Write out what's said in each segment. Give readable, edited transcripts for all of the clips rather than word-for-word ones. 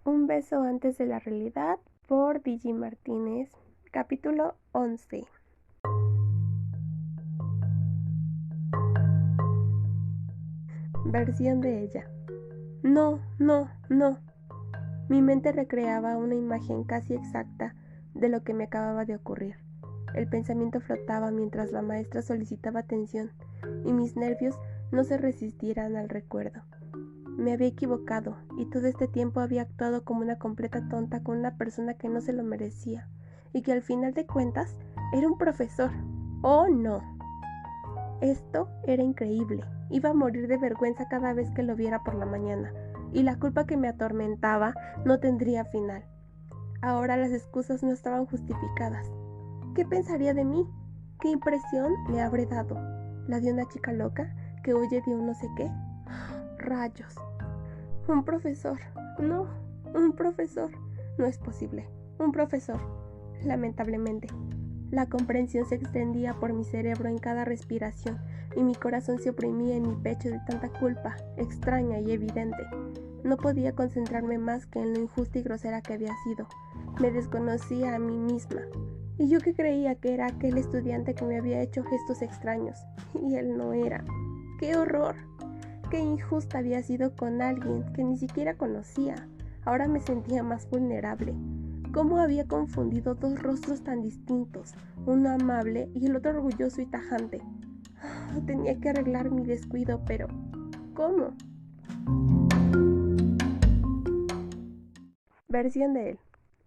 Un beso antes de la realidad por Digi Martínez, capítulo 11. Versión de ella. No. Mi mente recreaba una imagen casi exacta de lo que me acababa de ocurrir. El pensamiento flotaba mientras la maestra solicitaba atención y mis nervios no se resistieran al recuerdo. Me había equivocado y todo este tiempo había actuado como una completa tonta con una persona que no se lo merecía y que al final de cuentas era un profesor. ¡Oh, no! Esto era increíble. Iba a morir de vergüenza cada vez que lo viera por la mañana y la culpa que me atormentaba no tendría final. Ahora las excusas no estaban justificadas. ¿Qué pensaría de mí? ¿Qué impresión le habré dado? ¿La de una chica loca que huye de un no sé qué? ¡Rayos! Un profesor. No, un profesor. No es posible. Un profesor. Lamentablemente. La comprensión se extendía por mi cerebro en cada respiración y mi corazón se oprimía en mi pecho de tanta culpa, extraña y evidente. No podía concentrarme más que en lo injusta y grosera que había sido. Me desconocía a mí misma. Y yo que creía que era aquel estudiante que me había hecho gestos extraños. Y él no era. ¡Qué horror! Qué injusta había sido con alguien que ni siquiera conocía. Ahora me sentía más vulnerable. ¿Cómo había confundido dos rostros tan distintos, uno amable y el otro orgulloso y tajante? Tenía que arreglar mi descuido, pero ¿cómo? Versión de él.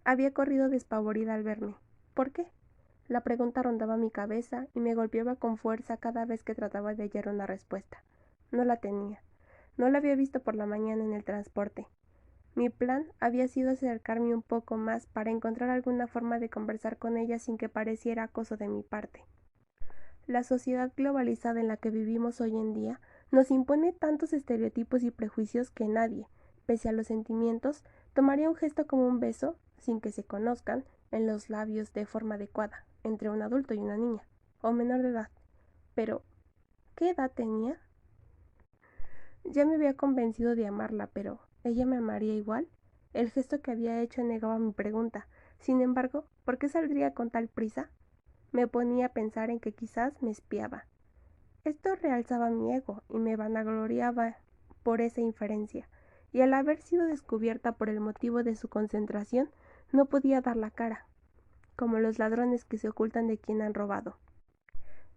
Había corrido despavorida al verme. ¿Por qué? La pregunta rondaba mi cabeza y me golpeaba con fuerza cada vez que trataba de hallar una respuesta. No la tenía. No la había visto por la mañana en el transporte. Mi plan había sido acercarme un poco más para encontrar alguna forma de conversar con ella sin que pareciera acoso de mi parte. La sociedad globalizada en la que vivimos hoy en día nos impone tantos estereotipos y prejuicios que nadie, pese a los sentimientos, tomaría un gesto como un beso, sin que se conozcan, en los labios de forma adecuada, entre un adulto y una niña, o menor de edad. Pero, ¿qué edad tenía? Ya me había convencido de amarla, pero ¿ella me amaría igual? El gesto que había hecho negaba mi pregunta. Sin embargo, ¿por qué saldría con tal prisa? Me ponía a pensar en que quizás me espiaba. Esto realzaba mi ego y me vanagloriaba por esa inferencia, y al haber sido descubierta por el motivo de su concentración, no podía dar la cara, como los ladrones que se ocultan de quien han robado.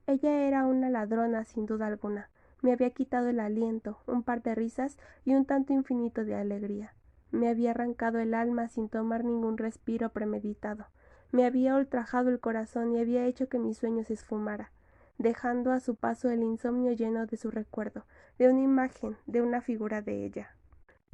Ella era una ladrona sin duda alguna. Me había quitado el aliento, un par de risas y un tanto infinito de alegría. Me había arrancado el alma sin tomar ningún respiro premeditado. Me había ultrajado el corazón y había hecho que mi sueño se esfumara, dejando a su paso el insomnio lleno de su recuerdo, de una imagen, de una figura de ella.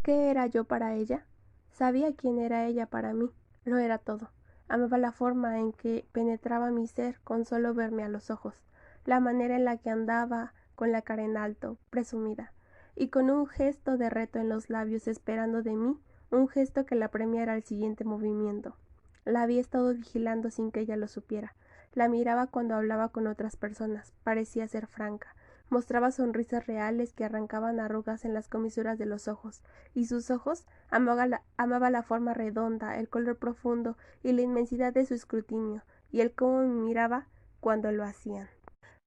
¿Qué era yo para ella? Sabía quién era ella para mí. Lo era todo. Amaba la forma en que penetraba mi ser con solo verme a los ojos, la manera en la que andaba con la cara en alto, presumida, y con un gesto de reto en los labios esperando de mí un gesto que la premiara al siguiente movimiento. La había estado vigilando sin que ella lo supiera. La miraba cuando hablaba con otras personas. Parecía ser franca. Mostraba sonrisas reales que arrancaban arrugas en las comisuras de los ojos, y sus ojos amaba la forma redonda, el color profundo y la inmensidad de su escrutinio, y el cómo me miraba cuando lo hacían.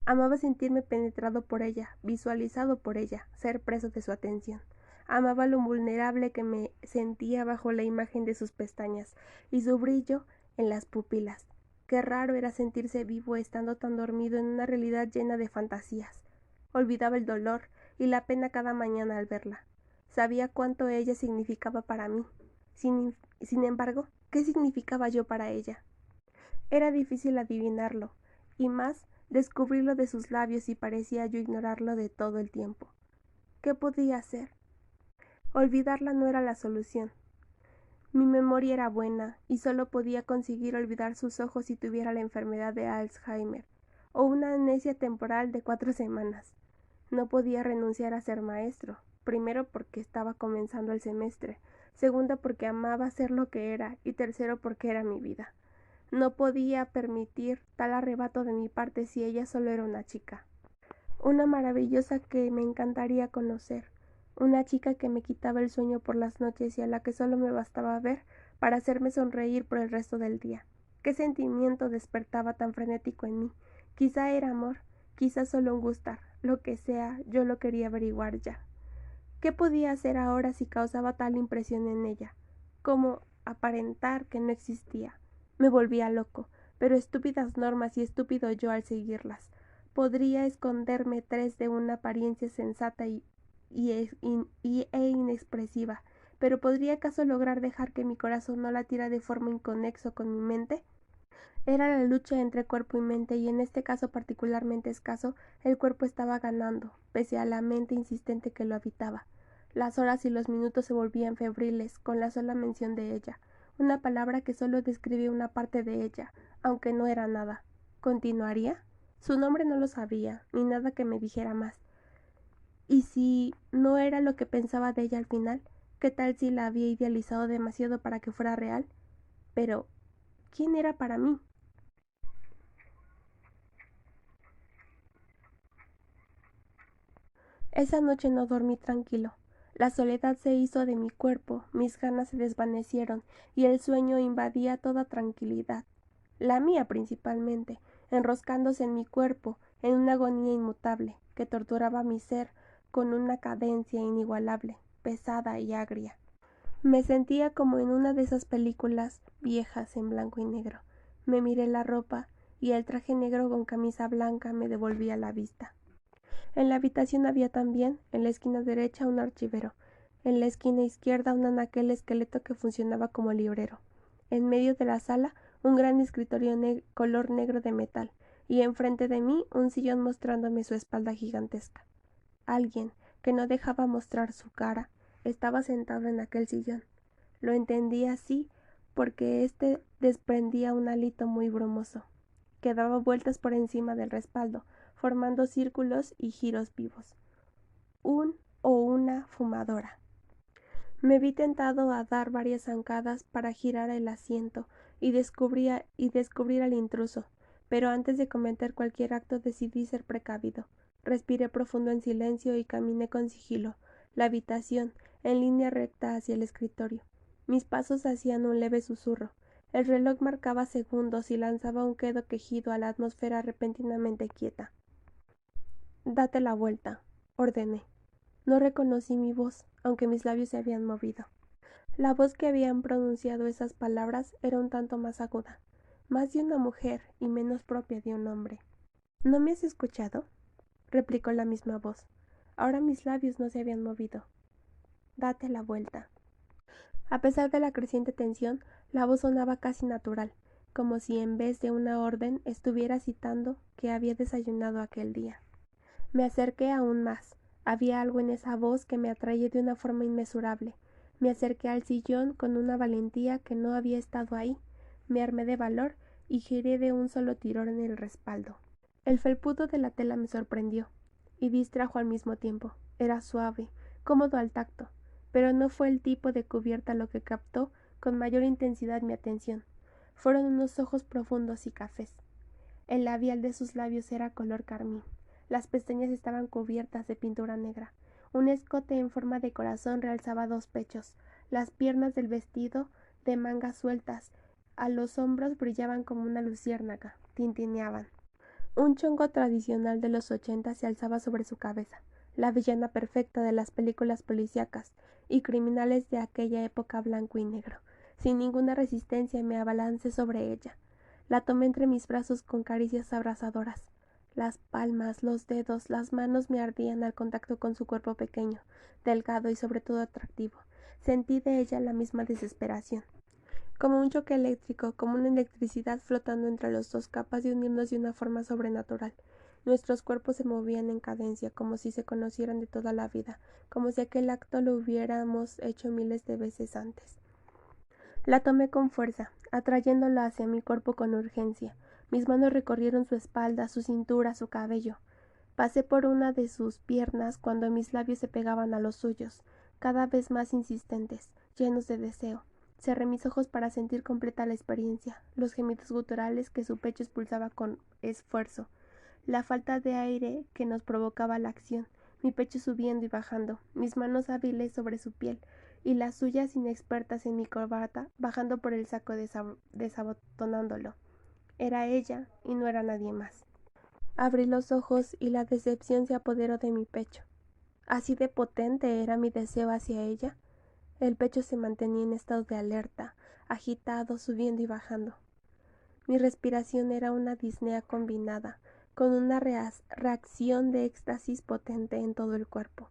Amaba sentirme penetrado por ella, visualizado por ella, ser preso de su atención. Amaba lo vulnerable que me sentía bajo la imagen de sus pestañas y su brillo en las pupilas. Qué raro era sentirse vivo estando tan dormido en una realidad llena de fantasías. Olvidaba el dolor y la pena cada mañana al verla. Sabía cuánto ella significaba para mí. Sin embargo, ¿qué significaba yo para ella? Era difícil adivinarlo, y más descubrirlo de sus labios y parecía yo ignorarlo de todo el tiempo. ¿Qué podía hacer? Olvidarla no era la solución. Mi memoria era buena y solo podía conseguir olvidar sus ojos si tuviera la enfermedad de Alzheimer o una amnesia temporal de 4 semanas. No podía renunciar a ser maestro, primero porque estaba comenzando el semestre, segundo porque amaba ser lo que era y tercero porque era mi vida. No podía permitir tal arrebato de mi parte si ella solo era una chica. Una maravillosa que me encantaría conocer, una chica que me quitaba el sueño por las noches y a la que solo me bastaba ver para hacerme sonreír por el resto del día. ¿Qué sentimiento despertaba tan frenético en mí? Quizá era amor, quizá solo un gustar, lo que sea, yo lo quería averiguar ya. ¿Qué podía hacer ahora si causaba tal impresión en ella? ¿Cómo aparentar que no existía? Me volvía loco, pero estúpidas normas y estúpido yo al seguirlas. Podría esconderme tras de una apariencia sensata e inexpresiva, pero ¿podría acaso lograr dejar que mi corazón no latiera de forma inconexo con mi mente? Era la lucha entre cuerpo y mente, y en este caso particularmente escaso, el cuerpo estaba ganando, pese a la mente insistente que lo habitaba. Las horas y los minutos se volvían febriles, con la sola mención de ella, una palabra que solo describía una parte de ella, aunque no era nada. ¿Continuaría? Su nombre no lo sabía, ni nada que me dijera más. ¿Y si no era lo que pensaba de ella al final? ¿Qué tal si la había idealizado demasiado para que fuera real? Pero, ¿quién era para mí? Esa noche no dormí tranquilo. La soledad se hizo de mi cuerpo, mis ganas se desvanecieron y el sueño invadía toda tranquilidad, la mía principalmente, enroscándose en mi cuerpo, en una agonía inmutable, que torturaba mi ser con una cadencia inigualable, pesada y agria. Me sentía como en una de esas películas viejas en blanco y negro. Me miré la ropa y el traje negro con camisa blanca me devolvía la vista. En la habitación había también, en la esquina derecha, un archivero, en la esquina izquierda un anaquel esqueleto que funcionaba como librero, en medio de la sala un gran escritorio color negro de metal, y enfrente de mí un sillón mostrándome su espalda gigantesca. Alguien, que no dejaba mostrar su cara, estaba sentado en aquel sillón. Lo entendí así porque éste desprendía un hálito muy brumoso, que daba vueltas por encima del respaldo, formando círculos y giros vivos. Un o una fumadora. Me vi tentado a dar varias zancadas para girar el asiento y descubrir al intruso, pero antes de cometer cualquier acto decidí ser precavido. Respiré profundo en silencio y caminé con sigilo la habitación, en línea recta hacia el escritorio. Mis pasos hacían un leve susurro. El reloj marcaba segundos y lanzaba un quedo quejido a la atmósfera repentinamente quieta. Date la vuelta, ordené. No reconocí mi voz, aunque mis labios se habían movido. La voz que habían pronunciado esas palabras era un tanto más aguda, más de una mujer y menos propia de un hombre. ¿No me has escuchado?, replicó la misma voz. Ahora mis labios no se habían movido. Date la vuelta. A pesar de la creciente tensión, la voz sonaba casi natural, como si en vez de una orden estuviera citando que había desayunado aquel día. Me acerqué aún más. Había algo en esa voz que me atraía de una forma inmesurable. Me acerqué al sillón con una valentía que no había estado ahí. Me armé de valor y giré de un solo tirón en el respaldo. El felpudo de la tela me sorprendió y distrajo al mismo tiempo. Era suave, cómodo al tacto, pero no fue el tipo de cubierta lo que captó con mayor intensidad mi atención. Fueron unos ojos profundos y cafés. El labial de sus labios era color carmín. Las pestañas estaban cubiertas de pintura negra. Un escote en forma de corazón realzaba dos pechos. Las piernas del vestido, de mangas sueltas, a los hombros brillaban como una luciérnaga, tintineaban. Un chongo tradicional de los 80 se alzaba sobre su cabeza, la villana perfecta de las películas policíacas y criminales de aquella época blanco y negro. Sin ninguna resistencia me abalancé sobre ella. La tomé entre mis brazos con caricias abrasadoras. Las palmas, los dedos, las manos me ardían al contacto con su cuerpo pequeño, delgado y sobre todo atractivo. Sentí de ella la misma desesperación. Como un choque eléctrico, como una electricidad flotando entre los dos, capaz de unirnos de una forma sobrenatural. Nuestros cuerpos se movían en cadencia, como si se conocieran de toda la vida, como si aquel acto lo hubiéramos hecho miles de veces antes. La tomé con fuerza, atrayéndola hacia mi cuerpo con urgencia. Mis manos recorrieron su espalda, su cintura, su cabello. Pasé por una de sus piernas cuando mis labios se pegaban a los suyos, cada vez más insistentes, llenos de deseo. Cerré mis ojos para sentir completa la experiencia, los gemidos guturales que su pecho expulsaba con esfuerzo, la falta de aire que nos provocaba la acción, mi pecho subiendo y bajando, mis manos hábiles sobre su piel y las suyas inexpertas en mi corbata bajando por el saco desabotonándolo. Era ella y no era nadie más. Abrí los ojos y la decepción se apoderó de mi pecho. Así de potente era mi deseo hacia ella. El pecho se mantenía en estado de alerta, agitado, subiendo y bajando. Mi respiración era una disnea combinada, con una reacción de éxtasis potente en todo el cuerpo.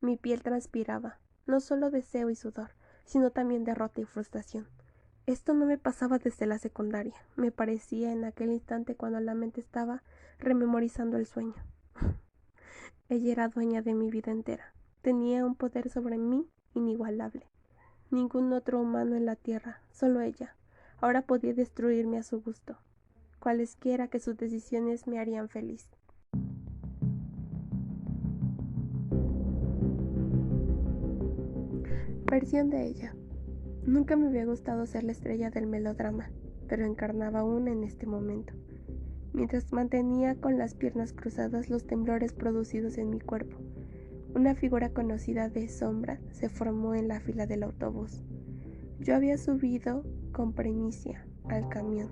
Mi piel transpiraba, no solo deseo y sudor, sino también derrota y frustración. Esto no me pasaba desde la secundaria, me parecía en aquel instante cuando la mente estaba rememorizando el sueño. Ella era dueña de mi vida entera, tenía un poder sobre mí inigualable. Ningún otro humano en la tierra, solo ella. Ahora podía destruirme a su gusto. Cualesquiera que sus decisiones me harían feliz. Versión de ella. Nunca me había gustado ser la estrella del melodrama, pero encarnaba una en este momento. Mientras mantenía con las piernas cruzadas los temblores producidos en mi cuerpo, una figura conocida de sombra se formó en la fila del autobús. Yo había subido con primicia al camión,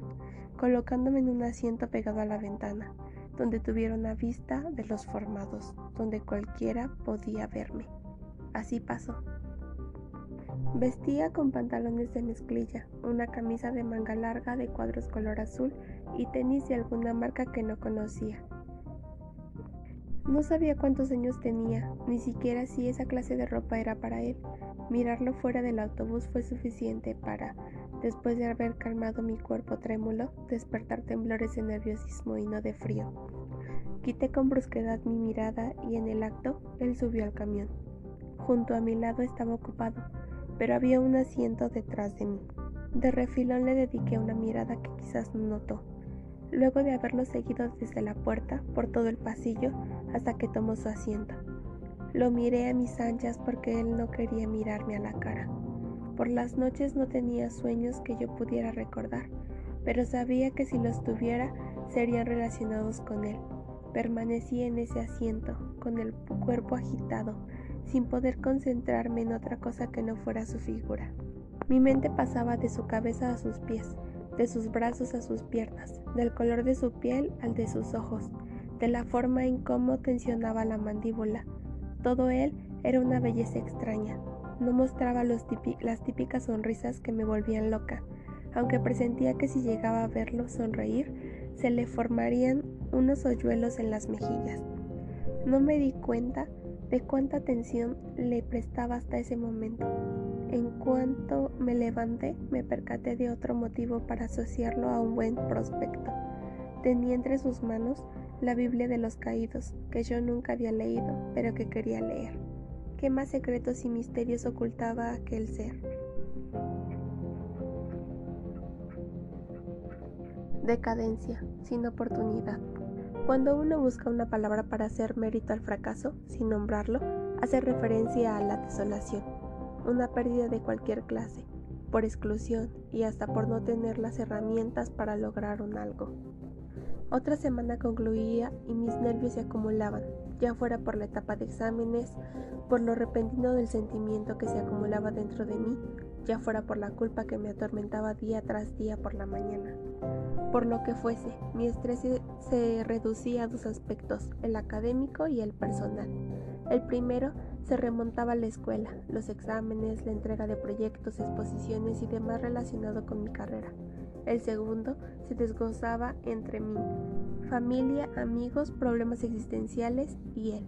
colocándome en un asiento pegado a la ventana, donde tuviera una vista de los formados, donde cualquiera podía verme. Así pasó. Vestía con pantalones de mezclilla, una camisa de manga larga de cuadros color azul y tenis de alguna marca que no conocía. No sabía cuántos años tenía, ni siquiera si esa clase de ropa era para él. Mirarlo fuera del autobús fue suficiente para, después de haber calmado mi cuerpo trémulo, despertar temblores de nerviosismo y no de frío. Quité con brusquedad mi mirada y en el acto él subió al camión. Junto a mi lado estaba ocupado, pero había un asiento detrás de mí. De refilón le dediqué una mirada que quizás no notó. Luego de haberlo seguido desde la puerta, por todo el pasillo, hasta que tomó su asiento. Lo miré a mis anchas porque él no quería mirarme a la cara. Por las noches no tenía sueños que yo pudiera recordar, pero sabía que si los tuviera, serían relacionados con él. Permanecí en ese asiento, con el cuerpo agitado, sin poder concentrarme en otra cosa que no fuera su figura. Mi mente pasaba de su cabeza a sus pies, de sus brazos a sus piernas, del color de su piel al de sus ojos, de la forma en cómo tensionaba la mandíbula. Todo él era una belleza extraña. No mostraba las típicas sonrisas que me volvían loca, aunque presentía que si llegaba a verlo sonreír, se le formarían unos hoyuelos en las mejillas. No me di cuenta de cuánta atención le prestaba hasta ese momento. En cuanto me levanté, me percaté de otro motivo para asociarlo a un buen prospecto. Tenía entre sus manos la Biblia de los Caídos, que yo nunca había leído, pero que quería leer. ¿Qué más secretos y misterios ocultaba aquel ser? Decadencia, sin oportunidad. Cuando uno busca una palabra para hacer mérito al fracaso, sin nombrarlo, hace referencia a la desolación, una pérdida de cualquier clase, por exclusión y hasta por no tener las herramientas para lograr un algo. Otra semana concluía y mis nervios se acumulaban, ya fuera por la etapa de exámenes, por lo repentino del sentimiento que se acumulaba dentro de mí, ya fuera por la culpa que me atormentaba día tras día por la mañana. Por lo que fuese, mi estrés se reducía a dos aspectos, el académico y el personal. El primero se remontaba a la escuela, los exámenes, la entrega de proyectos, exposiciones y demás relacionado con mi carrera. El segundo se desglosaba entre mí, familia, amigos, problemas existenciales y él.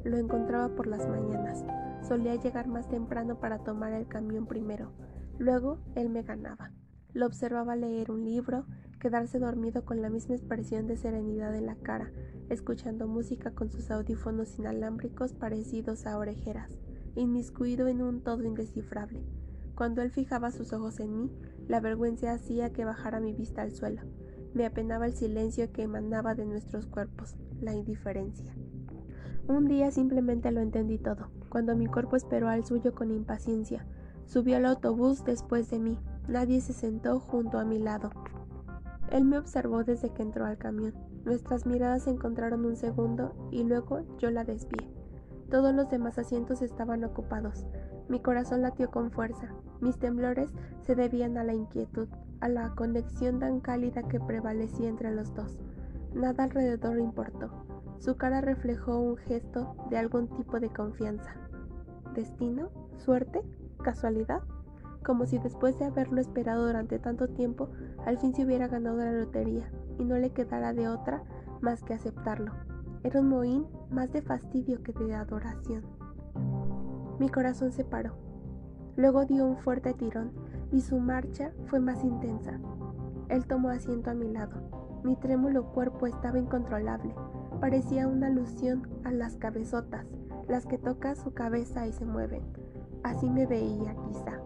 Lo encontraba por las mañanas. Solía llegar más temprano para tomar el camión primero. Luego él me ganaba. Lo observaba leer un libro, quedarse dormido con la misma expresión de serenidad en la cara, escuchando música con sus audífonos inalámbricos parecidos a orejeras, inmiscuido en un todo indescifrable. Cuando él fijaba sus ojos en mí, la vergüenza hacía que bajara mi vista al suelo. Me apenaba el silencio que emanaba de nuestros cuerpos, la indiferencia. Un día simplemente lo entendí todo, cuando mi cuerpo esperó al suyo con impaciencia. Subió al autobús después de mí. Nadie se sentó junto a mi lado. Él me observó desde que entró al camión. Nuestras miradas se encontraron un segundo y luego yo la desvié. Todos los demás asientos estaban ocupados. Mi corazón latió con fuerza. Mis temblores se debían a la inquietud, a la conexión tan cálida que prevalecía entre los dos. Nada alrededor importó. Su cara reflejó un gesto de algún tipo de confianza. ¿Destino? ¿Suerte? ¿Casualidad? Como si después de haberlo esperado durante tanto tiempo, al fin se hubiera ganado la lotería, y no le quedara de otra más que aceptarlo. Era un mohín más de fastidio que de adoración. Mi corazón se paró. Luego dio un fuerte tirón, y su marcha fue más intensa. Él tomó asiento a mi lado. Mi trémulo cuerpo estaba incontrolable. Parecía una alusión a las cabezotas, las que tocan su cabeza y se mueven. Así me veía, quizá.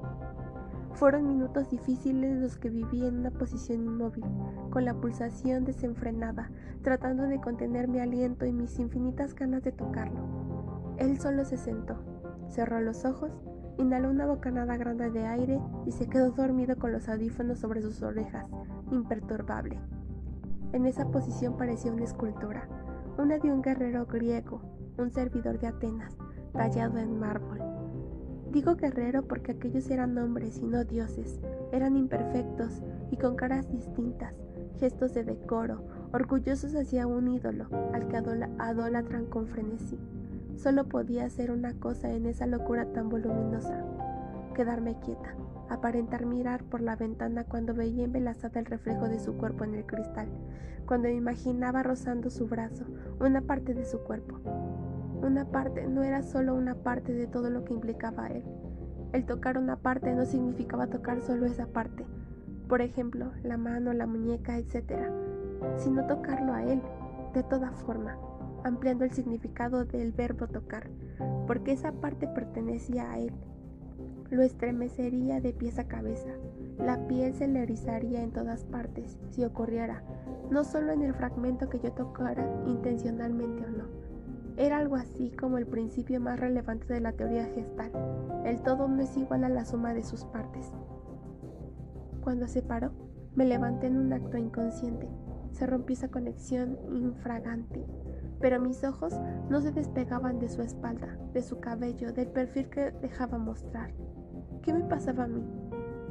Fueron minutos difíciles los que viví en una posición inmóvil, con la pulsación desenfrenada, tratando de contener mi aliento y mis infinitas ganas de tocarlo. Él solo se sentó, cerró los ojos, inhaló una bocanada grande de aire y se quedó dormido con los audífonos sobre sus orejas, imperturbable. En esa posición parecía una escultura, una de un guerrero griego, un servidor de Atenas, tallado en mármol. Digo guerrero porque aquellos eran hombres y no dioses, eran imperfectos y con caras distintas, gestos de decoro, orgullosos hacia un ídolo al que idolatran con frenesí. Solo podía hacer una cosa en esa locura tan voluminosa: quedarme quieta, aparentar mirar por la ventana cuando veía embelesada el reflejo de su cuerpo en el cristal, cuando me imaginaba rozando su brazo, una parte de su cuerpo. Una parte no era solo una parte de todo lo que implicaba él. El tocar una parte no significaba tocar solo esa parte, por ejemplo, la mano, la muñeca, etc., sino tocarlo a él, de toda forma, ampliando el significado del verbo tocar, porque esa parte pertenecía a él. Lo estremecería de pies a cabeza, la piel se le erizaría en todas partes, si ocurriera, no solo en el fragmento que yo tocara, intencionalmente o no. Era algo así como el principio más relevante de la teoría gestal: el todo no es igual a la suma de sus partes. Cuando se paró, me levanté en un acto inconsciente. Se rompió esa conexión infraganti, pero mis ojos no se despegaban de su espalda, de su cabello, del perfil que dejaba mostrar. ¿Qué me pasaba a mí?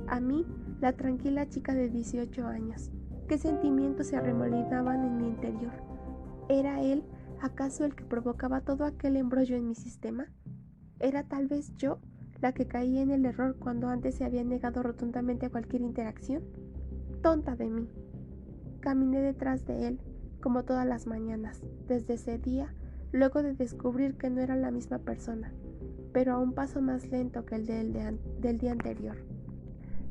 A mí, la tranquila chica de 18 años. ¿Qué sentimientos se arremolinaban en mi interior? ¿Era él acaso el que provocaba todo aquel embrollo en mi sistema? ¿Era tal vez yo la que caía en el error cuando antes se había negado rotundamente a cualquier interacción? Tonta de mí. Caminé detrás de él, como todas las mañanas, desde ese día, luego de descubrir que no era la misma persona, pero a un paso más lento que el del día anterior.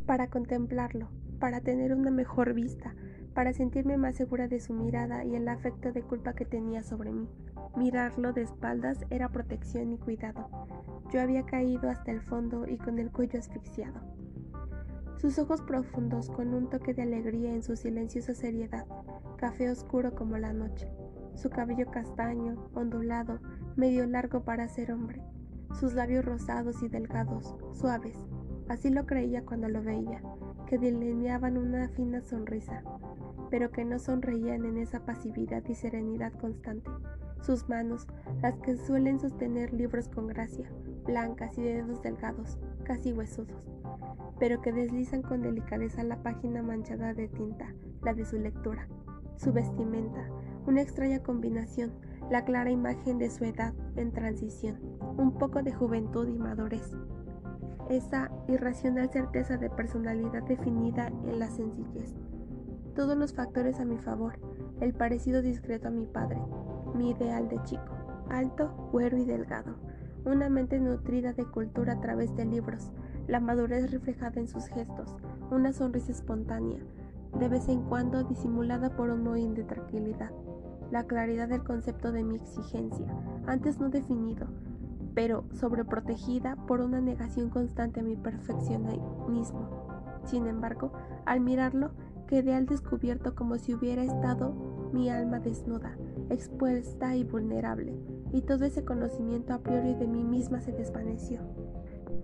Para contemplarlo, para tener una mejor vista, para sentirme más segura de su mirada y el afecto de culpa que tenía sobre mí. Mirarlo de espaldas era protección y cuidado. Yo había caído hasta el fondo y con el cuello asfixiado. Sus ojos profundos, con un toque de alegría en su silenciosa seriedad, café oscuro como la noche. Su cabello castaño, ondulado, medio largo para ser hombre. Sus labios rosados y delgados, suaves. Así lo creía cuando lo veía, que delineaban una fina sonrisa, pero que no sonreían en esa pasividad y serenidad constante. Sus manos, las que suelen sostener libros con gracia, blancas y de dedos delgados, casi huesudos, pero que deslizan con delicadeza la página manchada de tinta, la de su lectura. Su vestimenta, una extraña combinación, la clara imagen de su edad en transición, un poco de juventud y madurez. Esa irracional certeza de personalidad definida en la sencillez. Todos los factores a mi favor: el parecido discreto a mi padre, mi ideal de chico, alto, güero y delgado, una mente nutrida de cultura a través de libros, la madurez reflejada en sus gestos, una sonrisa espontánea, de vez en cuando disimulada por un mohín de tranquilidad, la claridad del concepto de mi exigencia, antes no definido, pero sobreprotegida por una negación constante a mi perfeccionismo. Sin embargo, al mirarlo, quedé al descubierto como si hubiera estado mi alma desnuda, expuesta y vulnerable, y todo ese conocimiento a priori de mí misma se desvaneció.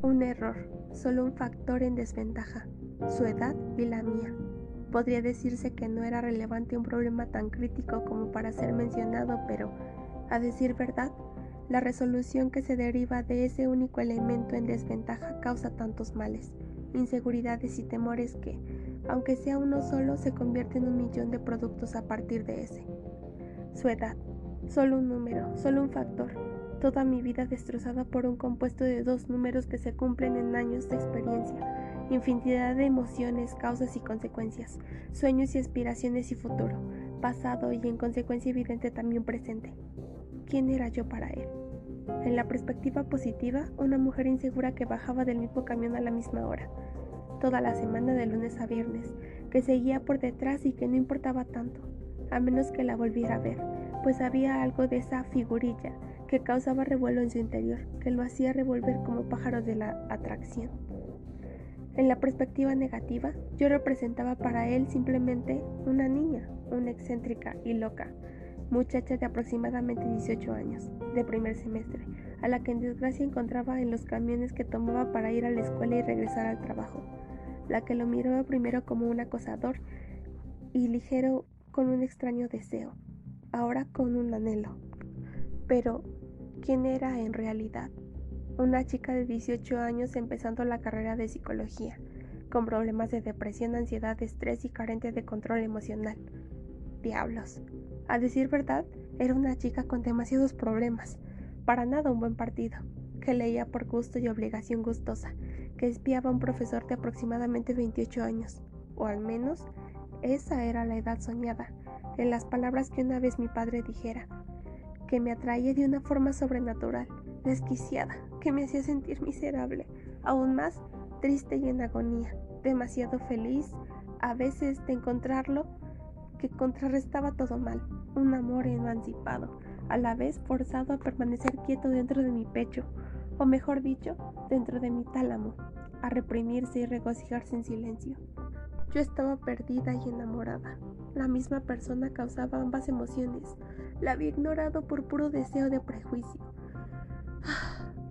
Un error, solo un factor en desventaja, su edad y la mía. Podría decirse que no era relevante un problema tan crítico como para ser mencionado, pero, a decir verdad, La resolución que se deriva de ese único elemento en desventaja causa tantos males, inseguridades y temores que, aunque sea uno solo, se convierte en 1.000.000 de productos a partir de ese. Su edad, solo un número, solo un factor. Toda mi vida destrozada por un compuesto de 2 números que se cumplen en años de experiencia, infinidad de emociones, causas y consecuencias, sueños y aspiraciones y futuro, pasado y en consecuencia evidente también presente. ¿Quién era yo para él? En la perspectiva positiva, una mujer insegura que bajaba del mismo camión a la misma hora, toda la semana de lunes a viernes, que seguía por detrás y que no importaba tanto, a menos que la volviera a ver, pues había algo de esa figurilla que causaba revuelo en su interior, que lo hacía revolver como pájaro de la atracción. En la perspectiva negativa, yo representaba para él simplemente una niña, una excéntrica y loca, muchacha de aproximadamente 18 años, de primer semestre, a la que en desgracia encontraba en los camiones que tomaba para ir a la escuela y regresar al trabajo, la que lo miraba primero como un acosador y ligero con un extraño deseo, ahora con un anhelo. Pero, ¿quién era en realidad? Una chica de 18 años empezando la carrera de psicología, con problemas de depresión, ansiedad, estrés y carente de control emocional. Diablos. A decir verdad, era una chica con demasiados problemas, para nada un buen partido, que leía por gusto y obligación gustosa, que espiaba a un profesor de aproximadamente 28 años, o al menos esa era la edad soñada, en las palabras que una vez mi padre dijera, que me atraía de una forma sobrenatural, desquiciada, que me hacía sentir miserable, aún más triste y en agonía, demasiado feliz, a veces de encontrarlo, que contrarrestaba todo mal, un amor emancipado, a la vez forzado a permanecer quieto dentro de mi pecho, o mejor dicho, dentro de mi tálamo, a reprimirse y regocijarse en silencio. Yo estaba perdida y enamorada. La misma persona causaba ambas emociones. La había ignorado por puro deseo de prejuicio,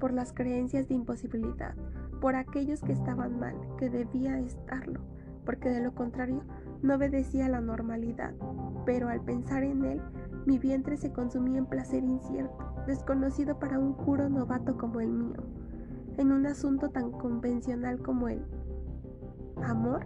por las creencias de imposibilidad, por aquellos que estaban mal, que debía estarlo, porque de lo contrario no obedecía a la normalidad. Pero al pensar en él, mi vientre se consumía en placer incierto, desconocido para un puro novato como el mío, en un asunto tan convencional como el amor.